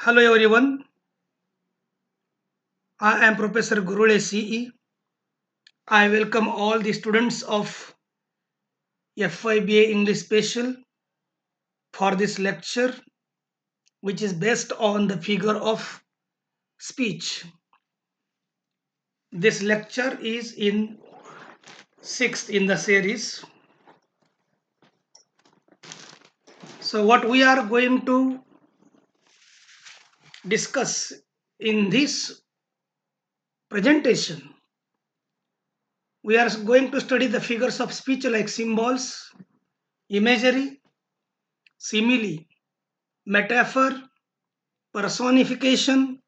Hello everyone, I am Professor Gurule CE. I welcome all the students of FIBA English Special for this lecture, which is based on the figure of speech. This lecture is in sixth in the series. So what we are going to discuss in this presentation, we are going to study the figures of speech like symbols, imagery, simile, metaphor, personification,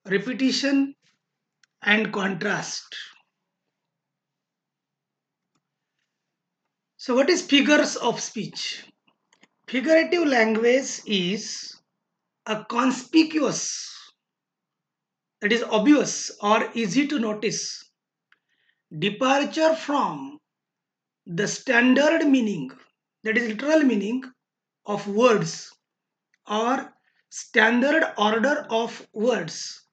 repetition, and contrast. So, what is figures of speech? Figurative language is a conspicuous, that is obvious or easy to notice, departure from the standard meaning, that is literal meaning of words or standard order of words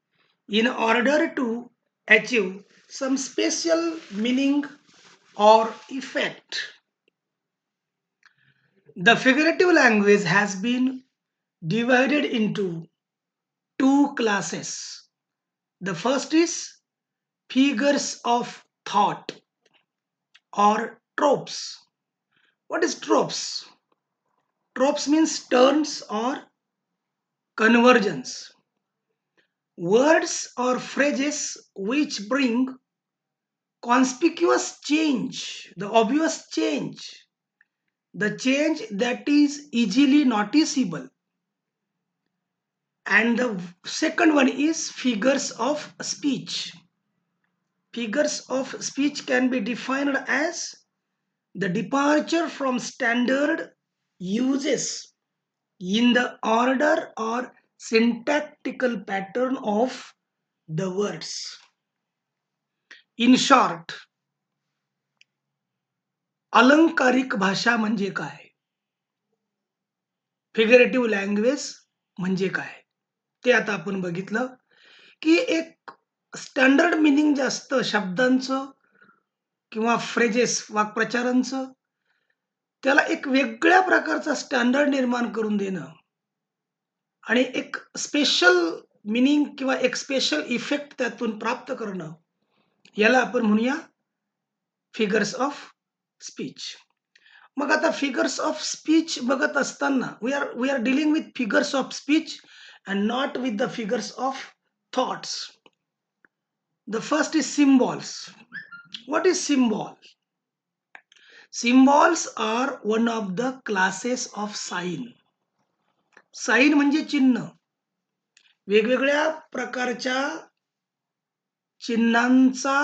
in order to achieve some special meaning or effect. The figurative language has been divided into two classes. The first is figures of thought or tropes. What is tropes? Tropes means turns or conversions. Words or phrases which bring conspicuous change, the obvious change, the change that is easily noticeable. And the second one is figures of speech. Figures of speech can be defined as the departure from standard uses in the order or syntactical pattern of the words. In short, अलंकारिक भाषा म्हणजे काय? फिगरेटिव्ह language म्हणजे काय? ते आता आपण बघितलं की एक स्टँडर्ड मिनिंग जे असतं शब्दांचं किंवा फ्रेजेस वाक्प्रचारांचं, त्याला एक वेगळ्या प्रकारचा स्टँडर्ड निर्माण करून देणं आणि एक स्पेशल मिनिंग किंवा एक स्पेशल इफेक्ट त्यातून प्राप्त करणं, याला आपण म्हणूया फिगर्स ऑफ स्पीच. मग आता फिगर्स ऑफ स्पीच बघत असताना we are dealing with figures of speech and not with the figures of thoughts. The first is symbols. What is symbol? Symbols are one of the classes of sign. Sign म्हणजे चिन्ह. वेगवेगळ्या प्रकारच्या चिन्हांचा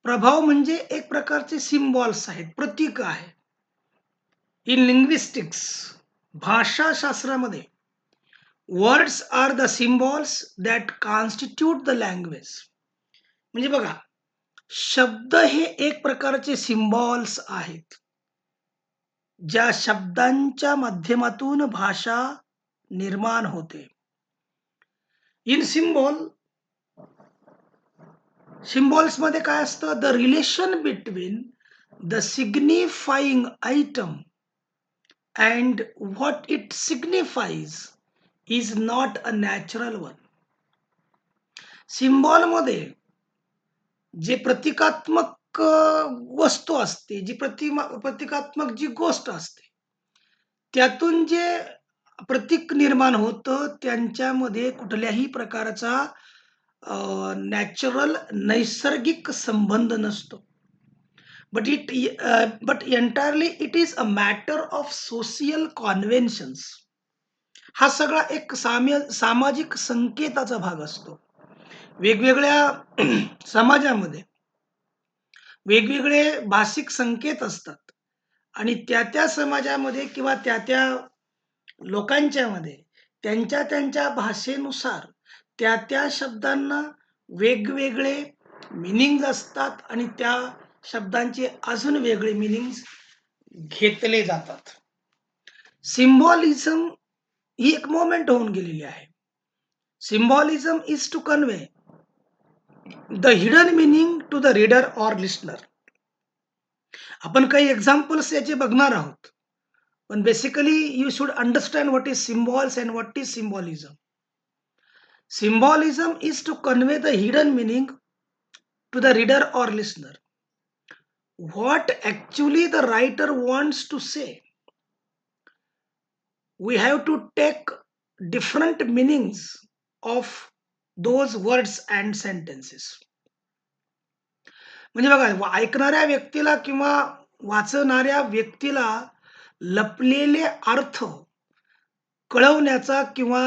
प्रभाव म्हणजे एक प्रकारचे सिम्बॉल्स आहेत, प्रतीक आहे. इन लिंग्विस्टिक्स, भाषाशास्त्रामध्ये, words are the symbols that constitute the language. म्हणजे बघा, शब्द हे एक प्रकारचे सिम्बॉल्स आहेत, ज्या शब्दांच्या माध्यमातून भाषा निर्माण होते. इन सिम्बॉल्स मध्ये काय असतं? The relation between the signifying item and what it signifies is not a natural one. सिम्बॉलमध्ये जे प्रतिकात्मक वस्तू असते, जी प्रतिकात्मक जी गोष्ट असते, त्यातून जे प्रतीक निर्माण होतं, त्यांच्यामध्ये कुठल्याही प्रकारचा नॅचरल नैसर्गिक संबंध नसतो. But entirely it is a matter of social conventions. हा सगळा एक सामाजिक संकेताचा भाग असतो. वेगवेगळ्या समाजामध्ये वेगवेगळे भाषिक संकेत असतात आणि त्या समाजामध्ये किंवा त्या लोकांच्या मध्ये त्यांच्या भाषेनुसार त्या शब्दांना वेगवेगळे मिनिंग असतात आणि त्या शब्दांचे अजून वेगळे मिनिंग घेतले जातात. सिम्बॉलिझम ही एक मोमेंट होऊन गेलेली आहे. Symbolism is to convey the hidden meaning to the reader or listener. आपण काही एक्झाम्पल्स याचे बघणार आहोत. पण basically you should understand what is symbols and what is symbolism. Symbolism is to convey the hidden meaning to the reader or listener. What actually the writer wants to say. We have to take different meanings of those words and sentences. म्हणजे बघा ऐकणाऱ्या व्यक्तीला किंवा वाचणाऱ्या व्यक्तीला लपलेले अर्थ कळवण्याचा किंवा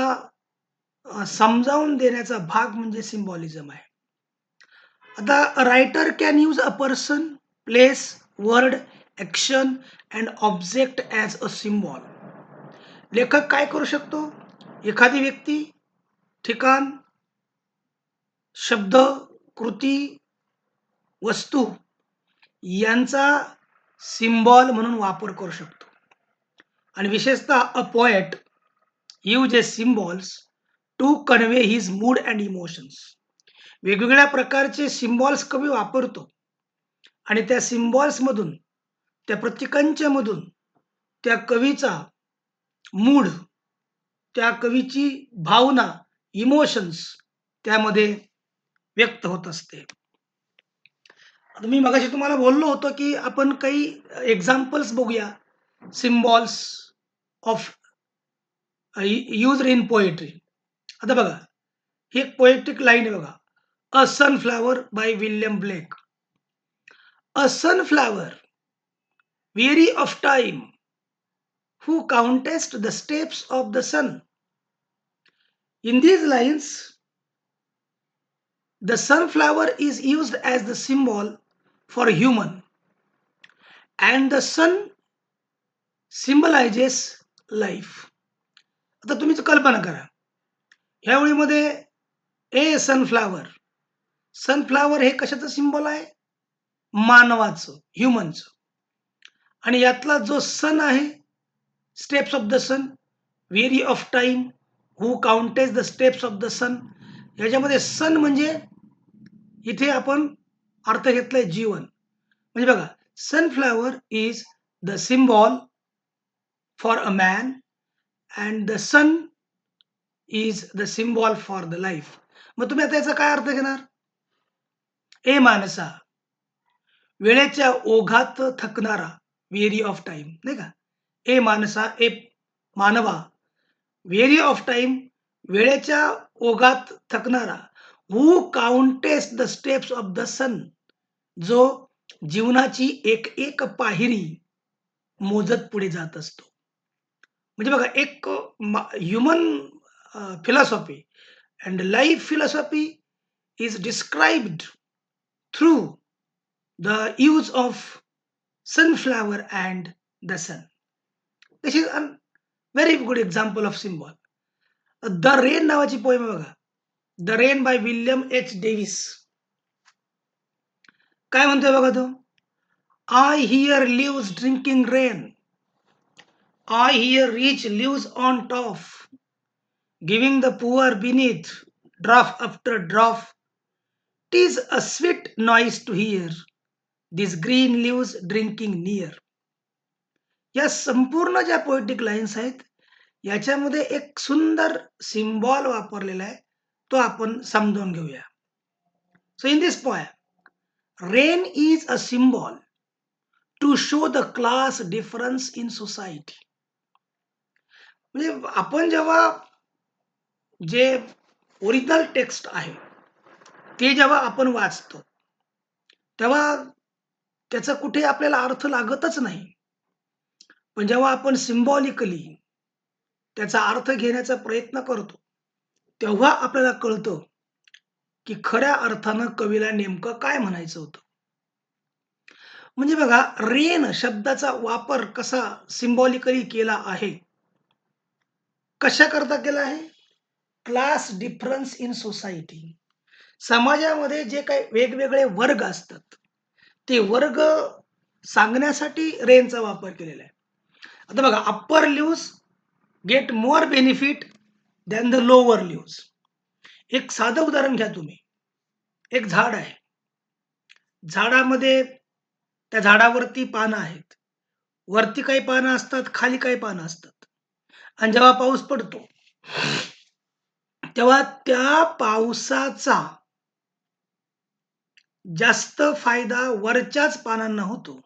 समजावून देण्याचा भाग म्हणजे सिम्बॉलिझम आहे. आता a writer can use a person, place, word, action and object as a symbol. लेखक काय करू शकतो? एखादी व्यक्ती, ठिकाण, शब्द, कृती, वस्तू यांचा सिम्बॉल म्हणून वापर करू शकतो. आणि विशेषतः a poet uses symbols to convey his mood and emotions. वेगवेगळ्या प्रकारचे सिम्बॉल्स कवी वापरतो आणि त्या सिम्बॉल्स मधून, त्या प्रतीकांच्या मधून त्या कवीचा मूड, त्या कवीची भावना, इमोशन्स त्यामध्ये व्यक्त होत असते. आता मी मगाशी तुम्हाला बोललो होतो, की आपण काही एक्झाम्पल्स बघूया symbols of used in poetry. आता बघा, ही एक पोएटिक लाईन आहे बघा. A sunflower by William Blake. A sunflower, weary of time, who countest the steps of the sun. In these lines, the sunflower is used as the symbol for human, and the sun symbolizes life. आता तुम्हीच कल्पना करा, ह्या ओळीमध्ये ए sunflower, sunflower हे कशाचं symbol आहे? मानवाचं, ह्युमनचं. आणि यातला जो सन आहे, steps of the sun, weary of time, who countest the steps of the sun. याच्यामध्ये सन म्हणजे इथे आपण अर्थ घेतलाय जीवन. म्हणजे बघा, sunflower is the symbol for a man and the sun is the symbol for the life. मग तुम्ही आता याचा काय अर्थ घेणार? ए माणसा, वेळेच्या ओघात थकणारा, वेरी ऑफ टाइम, नाही का? ए माणसा, ए मानवा, वेरी ऑफ टाइम, वेळेच्या ओघात थकणारा, who countest the steps of the sun, जो जीवनाची एक एक पायरी मोजत पुढे जात असतो. म्हणजे बघा, एक human philosophy and life philosophy is described through the use of sunflower and the sun. This is a very good example of symbol. The rain नावाची पोएम आहे बघा. The rain by William H Davies. काय म्हणतोय बघा तो? I hear leaves drinking rain. I hear rich leaves on top, giving the poor beneath drop after drop. tis a sweet noise to hear these green leaves drinking near. या संपूर्ण ज्या poetic lines आहेत, याच्यामध्ये एक सुंदर symbol वापरलेला आहे. तो आपण समजून घेऊया. So in this poem, rain is a symbol to show the class difference in society. म्हणजे आपण जेव्हा जे ओरिजिनल टेक्स्ट आहे ते जेव्हा आपण वाचतो, तेव्हा त्याचा कुठे आपल्याला अर्थ लागतच नाही. पण जेव्हा आपण सिम्बॉलिकली त्याचा अर्थ घेण्याचा प्रयत्न करतो, तेव्हा आपल्याला कळतं की खऱ्या अर्थानं कवीला नेमकं काय म्हणायचं होतं. म्हणजे बघा, रेन शब्दाचा वापर कसा सिम्बॉलिकली केला आहे. कशाकरता केला आहे? Class difference in society. समाजामध्ये जे काही वेगवेगळे वर्ग असतात, ते वर्ग सांगण्यासाठी रेनचा वापर केलेला आहे. आता बघा, upper leaves get more benefit than the lower leaves. एक साधं उदाहरण घ्या तुम्ही. एक झाड आहे. झाडामध्ये त्या झाडावरती पानं आहेत. वरती काही पानं असतात, खाली काही पानं असतात. आणि जेव्हा पाऊस पडतो, तेव्हा त्या पावसाचा जास्त फायदा वरच्याच पानांना होतो.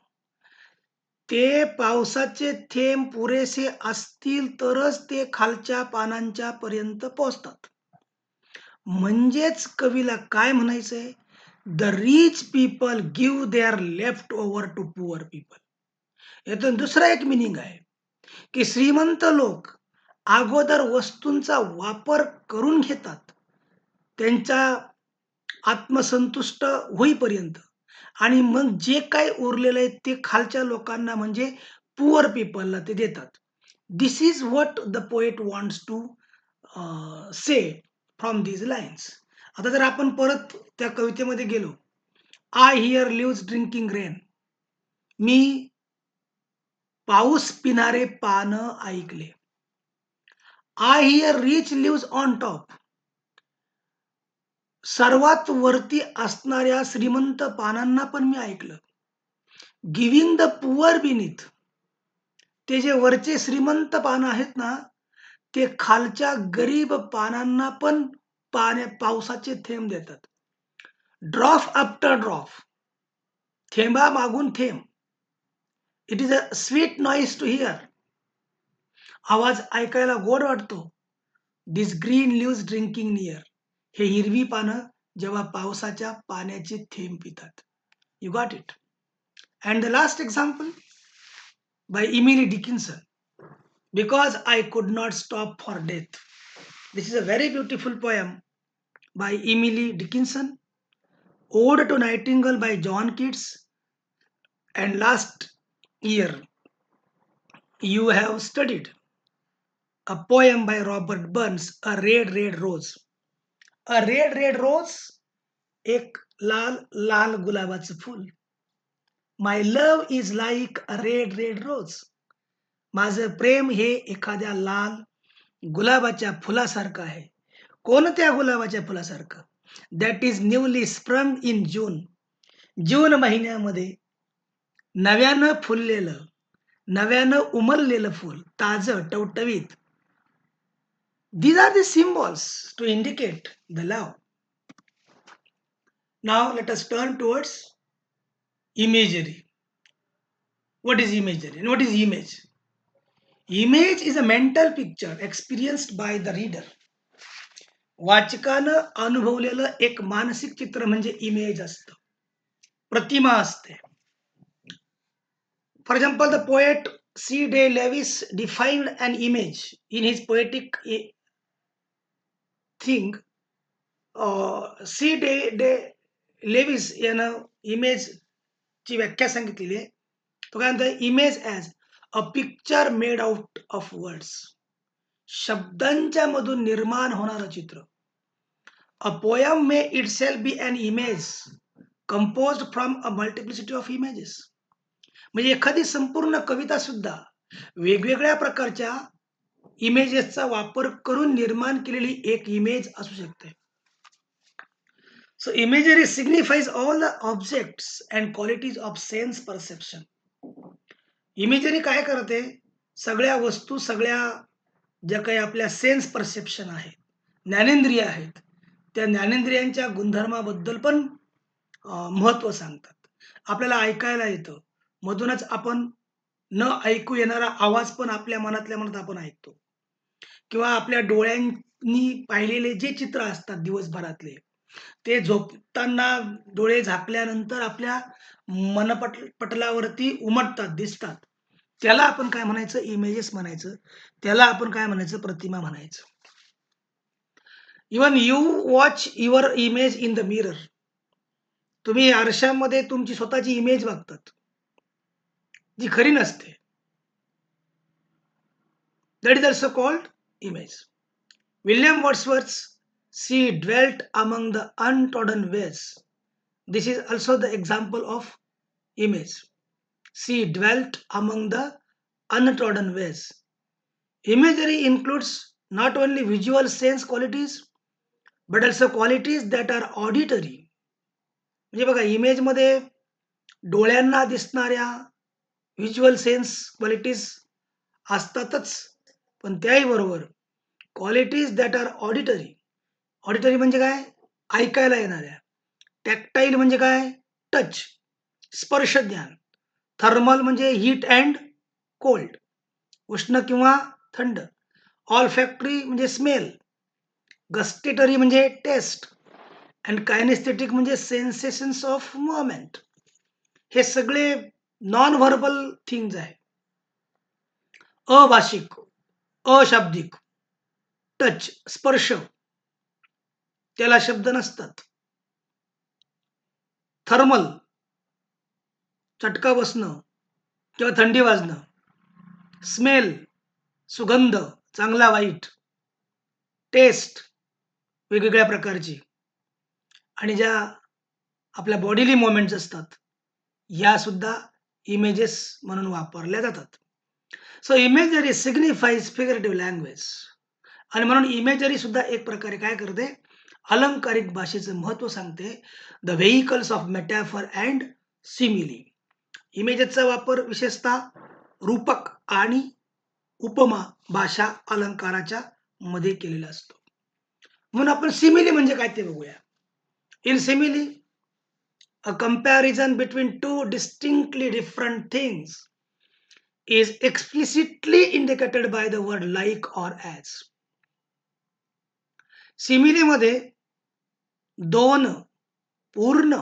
ते पावसाचे थेंब पुरेसे असतील तरच ते खालच्या पानांच्या पर्यंत पोहोचतात. म्हणजेच कवीला काय म्हणायचंय? The rich people give their leftover to poor people. यातून दुसरा एक मिनिंग आहे, की श्रीमंत लोक अगोदर वस्तूंचा वापर करून घेतात, त्यांच्या आत्मसंतुष्ट होईपर्यंत, आणि मग जे काही उरलेलं आहे ते खालच्या लोकांना म्हणजे पुअर पीपलला ते देतात. This is what the poet wants to say from these lines. आता जर आपण परत त्या कवितेमध्ये गेलो, I hear leaves drinking rain. मी पाऊस पिणारे पानं ऐकले. I hear rich leaves on top. सर्वात वरती असणाऱ्या श्रीमंत पानांना पण मी ऐकलं. Giving the poor beneath. ते जे वरचे श्रीमंत पानं आहेत ना, ते खालच्या गरीब पानांना पण पावसाचे थेंब देतात. ड्रॉप आफ्टर ड्रॉप, थेंबा मागून थेंब. It is a sweet noise to hear. आवाज ऐकायला गोड वाटतो. This green leaves drinking near. हे हिरवी पानं जेव्हा पावसाच्या पाण्याचे थेंब पितात. You got it. And the last example by Emily Dickinson, because I could not stop for death. This is a very beautiful poem by Emily Dickinson, Ode to Nightingale by John Keats, and last year you have studied a poem by Robert Burns, A Red Red Rose. A red red rose, एक लाल लाल गुलाबाचं फूल. My love is like a red red rose. माझं प्रेम हे एखाद्या लाल गुलाबाच्या फुलासारखं आहे. कोणत्या गुलाबाच्या फुलासारखं? That is newly sprung in June. जून महिन्यामध्ये नव्यानं फुललेलं, नव्यानं उमललेलं फूल, ताजं टवटवीत. These are the symbols to indicate the love. Now let us turn towards imagery. What is imagery and what is image? Image is a mental picture experienced by the reader. वाचकानं अनुभवलेलं एक मानसिक चित्र म्हणजे इमेज असतं, प्रतिमा असते. For example, the poet C. D. Lewis defined an image in his poetic thing. C. D. Lewis यानं इमेजची व्याख्या सांगितलेली आहे. तो काय म्हणतो? Image as a picture made out of words. शब्दांच्या मधून निर्माण होणारं चित्र. A poem may itself be an image composed from a multiplicity of images. म्हणजे एखादी संपूर्ण कविता सुद्धा वेगवेगळ्या प्रकारच्या इमेजेसचा वापर करून निर्माण केलेली एक इमेज असू शकते. So imagery signifies all the objects and qualities of sense perception. Imagery काय करते? सगळ्या वस्तू, सगळ्या ज्या काही आपल्या सेन्स परसेप्शन आहेत, ज्ञानेंद्रिय आहेत, त्या ज्ञानेंद्रियांच्या गुणधर्माबद्दल पण महत्व सांगतात. आपल्याला ऐकायला येतं, मधूनच आपण न ऐकू येणारा आवाज पण आपल्या मनातल्या मनात आपण ऐकतो, किंवा आपल्या डोळ्यांनी पाहिलेले जे चित्र असतात दिवसभरातले, ते झोपताना डोळे झाकल्यानंतर आपल्या पटलावरती उमटतात, दिसतात. त्याला आपण काय म्हणायचं? इमेजेस म्हणायचं. त्याला आपण काय म्हणायचं? प्रतिमा म्हणायचं. Even you watch your image in the mirror. तुम्ही आरशामध्ये तुमची स्वतःची इमेज बघतात, जी खरी नसते. That is also called image. William Wordsworth, she dwelt among the untrodden ways. This is also the example of image. She dwelt among the untrodden ways. Imagery includes not only visual sense qualities but also qualities that are auditory. म्हणजे बघा इमेजमध्ये डोळ्यांना दिसणाऱ्या visual sense qualities असतातच, पण त्याही बरोबर qualities that are auditory. Auditory म्हणजे काय? ऐकायला येणाऱ्या. टॅक्टाईल म्हणजे काय? टच, स्पर्श ज्ञान. थर्मल म्हणजे हीट अँड कोल्ड, उष्ण किंवा थंड. ऑल्फॅक्टरी म्हणजे स्मेल. गस्टेटरी म्हणजे टेस्ट. अँड कायनेस्थेटिक म्हणजे सेन्सेशन्स ऑफ मोमेंट. हे सगळे नॉन व्हर्बल थिंग्ज आहे. अभाषिक, अशाब्दिक, टच, स्पर्श, त्याला शब्द नसतात. थर्मल, चटका बसणं किंवा थंडी वाजणं. स्मेल, सुगंध, चांगला वाईट. टेस्ट, वेगवेगळ्या प्रकारची. आणि ज्या आपल्या बॉडीली मोमेंट्स असतात, ह्या सुद्धा इमेजेस म्हणून वापरल्या जातात. So imagery signifies figurative language. आणि म्हणून इमेजरी सुद्धा एक प्रकारे काय करते? अलंकारिक भाषेचं महत्व सांगते. The vehicles of metaphor and simile. इमेजेसचा वापर विशेषतः रूपक आणि उपमा भाषा अलंकाराच्या मध्ये केलेला असतो. म्हणून आपण सिमिली म्हणजे काय ते बघूया. In simile, a comparison between two distinctly different things is explicitly indicated by the word like or as. सिमिलीमध्ये दोन पूर्ण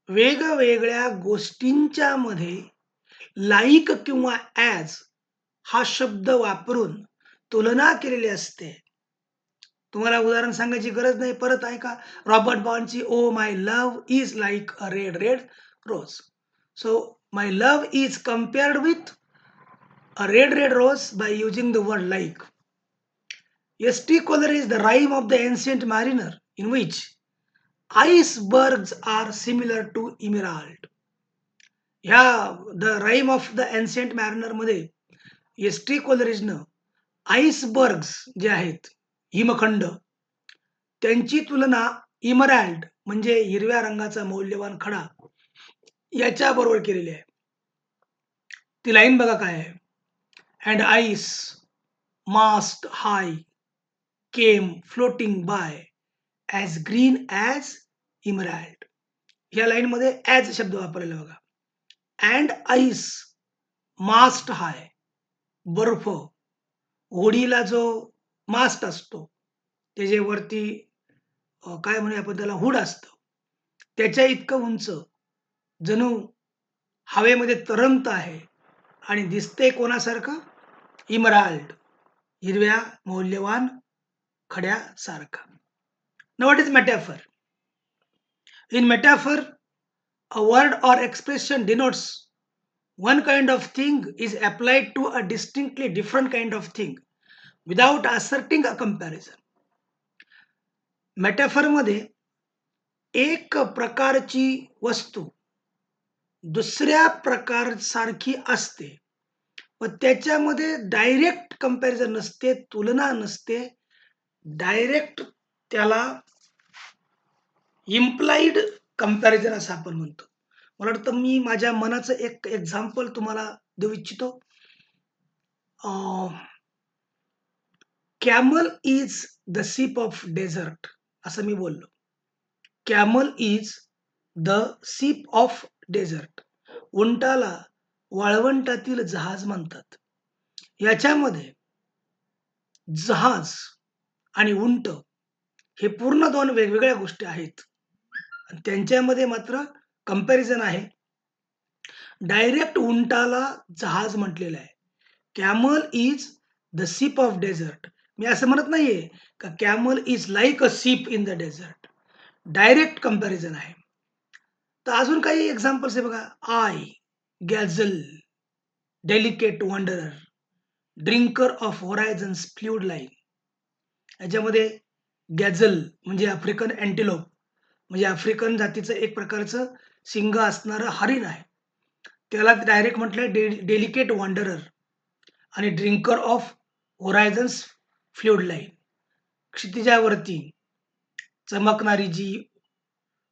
वेगवेगळ्या गोष्टींच्या मध्ये लाईक किंवा ॲज हा शब्द वापरून तुलना केलेली असते. तुम्हाला उदाहरण सांगायची गरज नाही, परत ऐका. रॉबर्ट बॉन्डची O my love is like a red red rose. So my love is compared with a red red rose by using the word like. S.T. Coleridge, the rhyme of the ancient mariner, in which icebergs are similar to emerald. ह्या the rime of the ancient mariner मध्ये S T. कोलरिजनं आईसबर्ग्स जे आहेत, हिमखंड, त्यांची तुलना इमरॅल्ड म्हणजे हिरव्या रंगाचा मौल्यवान खडा याच्याबरोबर केलेली आहे. ती लाईन बघा काय आहे. And ice mast high came floating by as green as emerald. या लाईनमध्ये ॲज शब्द वापरलेला बघा. अँड आईस मास्ट हाय, बर्फ, होडीला जो मास्ट असतो, त्याचे वरती काय म्हणूया आपण त्याला, हुड असतं, त्याच्या इतकं उंच, जणू हवेमध्ये तरंगत आहे आणि दिसते कोणासारखं? इमराल्ड, हिरव्या मौल्यवान खड्यासारखं. Now what is metaphor? In metaphor, a word or expression denotes one kind of thing is applied to a distinctly different kind of thing without asserting a comparison. मेटॅफरमध्ये एक प्रकारची वस्तू दुसऱ्या प्रकारसारखी असते, पण त्याच्यामध्ये डायरेक्ट कंपॅरिझन नसते, तुलना नसते. डायरेक्ट त्याला इम्प्लाइड कंपॅरिझन असं आपण म्हणतो. मला वाटतं मी माझ्या मनाचं एक एक्झाम्पल तुम्हाला देऊ इच्छितो. Camel is the ship of dessert असं मी बोललो. Camel is the ship of dessert. उंटाला वाळवंटातील जहाज म्हणतात. याच्यामध्ये जहाज आणि उंट हे पूर्ण दोन वेगवेगळ्या गोष्टी आहेत. त्यांच्यामध्ये मात्र कंपॅरिझन आहे. डायरेक्ट उंटाला जहाज म्हटलेलं आहे. Camel is the ship of desert. मी असं म्हणत नाहीये का camel is like a ship in the desert. Direct comparison आहे. तर अजून काही एक्झाम्पल्स आहे बघा. Ay gazelle, delicate wanderer, drinker of horizons fluid line. याच्यामध्ये गॅझल म्हणजे आफ्रिकन अँटिलोप, म्हणजे आफ्रिकन जातीचं एक प्रकारचं शिंग असणारं हरिण आहे. त्याला डायरेक्ट म्हटलंय डेलिकेट वॉन्डरर आणि drinker of horizons fluid line, क्षितिजावरती चमकणारी जी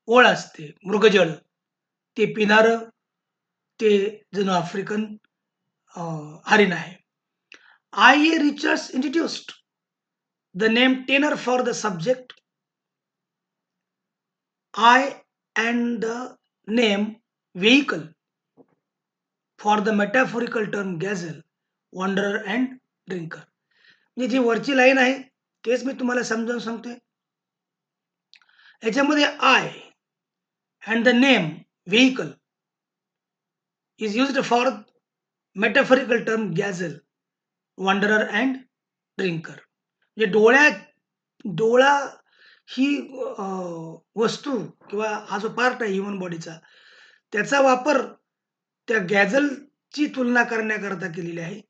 ओळ असते, मृगजळ, ते पिणारं ते जणू आफ्रिकन हरिण आहे. I.A. Richards introduced the name tenor for the subject I and the name vehicle for the metaphorical term gazelle, wanderer and drinker. म्हणजे जी वरची लाईन आहे तेच मी तुम्हाला समजावून सांगतोय. याच्यामध्ये I and the name vehicle is used for metaphorical term gazelle, wanderer and drinker. म्हणजे डोळा ही वस्तू किंवा हा जो पार्ट आहे ह्युमन बॉडीचा, त्याचा वापर त्या गॅझलची तुलना करण्याकरता केलेली आहे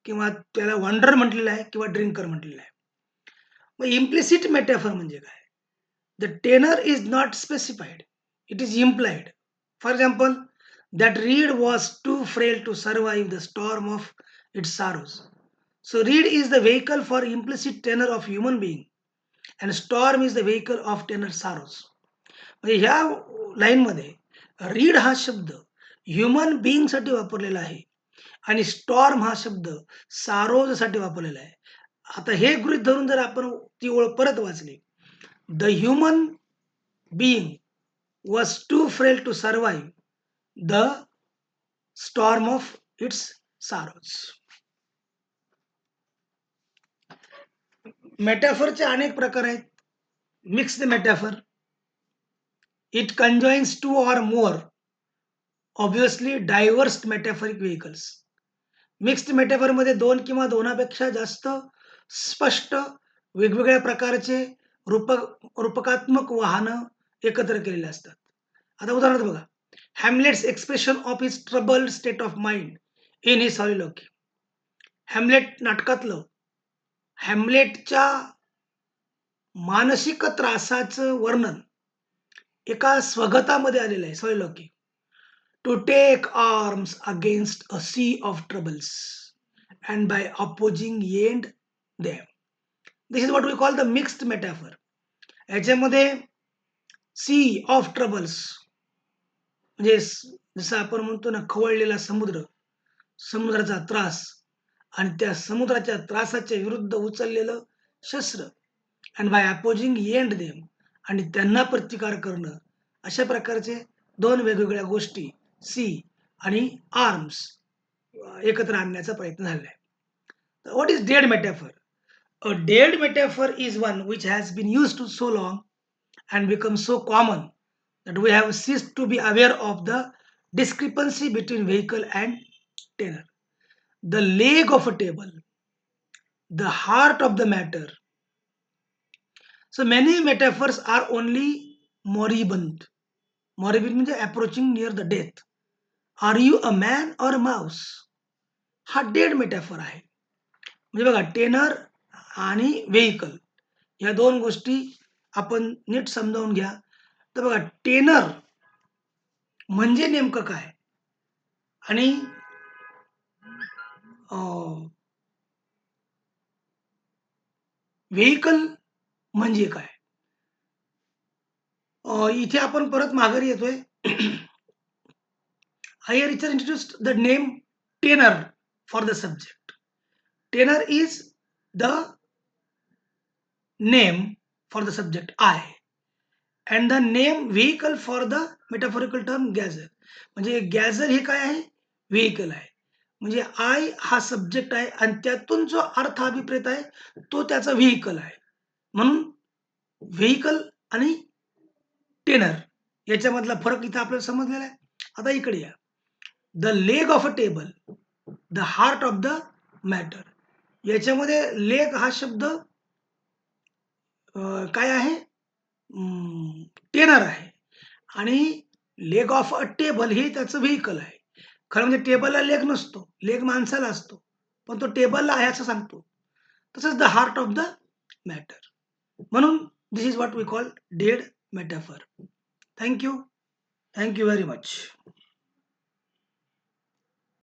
किंवा त्याला वंडर म्हटलेलं आहे किंवा ड्रिंकर म्हटलेलं आहे. मग इम्प्लिसिट मेटाफर म्हणजे काय? The tenor is not specified, it is implied. For example, that reed was too frail to survive the storm of its sorrows. So reed is the vehicle for implicit tenor of human being and storm is the vehicle of tenor sorrows. म्हणजे ह्या लाईनमध्ये read हा शब्द human बिईंगसाठी वापरलेला आहे आणि storm हा शब्द सारोजसाठी वापरलेला आहे. आता हे गृहीत धरून जर आपण ती ओळ परत वाचली, the human being was too frail to survive the storm of its sorrows. मेटाफरचे अनेक प्रकार आहेत. Mixed metaphor, it conjoins two or more obviously diverse metaphoric vehicles. Mixed मेटाफरमध्ये दोन किंवा दोनापेक्षा जास्त स्पष्ट वेगवेगळ्या प्रकारचे रूपकात्मक वाहनं एकत्र केलेले असतात. आता उदाहरणार्थ बघा, Hamlet's expression of his troubled state of mind in his soliloquy. Hamlet नाटकातलं हॅमलेटच्या मानसिक त्रासाचं वर्णन एका स्वगतामध्ये आलेलं आहे, soliloquy. To take arms against a sea of troubles and by opposing end them. This is what we call the mixed metaphor. याच्यामध्ये सी ऑफ ट्रबल्स म्हणजे जसं आपण म्हणतो ना, खवळलेला समुद्र, समुद्राचा त्रास आणि त्या समुद्राच्या त्रासाच्या विरुद्ध उचललेलं शस्त्र, and by opposing end them, आणि त्यांना प्रतिकार करणं. अशा प्रकारचे दोन वेगवेगळ्या गोष्टी सी आणि आर्म्स एकत्र आणण्याचा प्रयत्न झालेला आहे. What is dead metaphor? A dead metaphor is one which has been used so long and become so common that we have ceased to be aware of the discrepancy between vehicle and tenor. The leg of a table, the heart of the matter. So many metaphors are only moribund. Moribund means approaching near the death. Are you a man or a mouse? हा dead metaphor आहे. म्हणजे बघा, tenure आणि vehicle या दोन गोष्टी आपण नीट समजावून घ्या. तर बघा, टेनर म्हणजे नेमकं काय आणि व्हेइकल म्हणजे काय? इथे आपण परत माघारी येतोय. I Richard introduced the name tenor for the subject. Tenor is the name for the subject I and the name vehicle for the metaphorical term gazelle. म्हणजे गॅझल हे काय आहे? व्हेइकल आहे. म्हणजे आय हा सब्जेक्ट आहे आणि त्यातून जो अर्थ अभिप्रेत आहे तो त्याचा व्हेइकल आहे. म्हणून व्हेइकल आणि टेनर याच्यामधला फरक इथं आपल्याला समजलेला आहे. आता इकडे या. The leg of a table, the heart of the matter. याच्यामध्ये लेग हा शब्द काय आहे? टेनर आहे आणि लेग ऑफ अ टेबल हे त्याचं व्हेइकल आहे. खरं म्हणजे टेबलला लेग नसतो, लेग माणसाला असतो, पण तो टेबलला आहे असं सांगतो. तसंच the heart of the matter. म्हणून this is what we call dead metaphor. Thank you very much.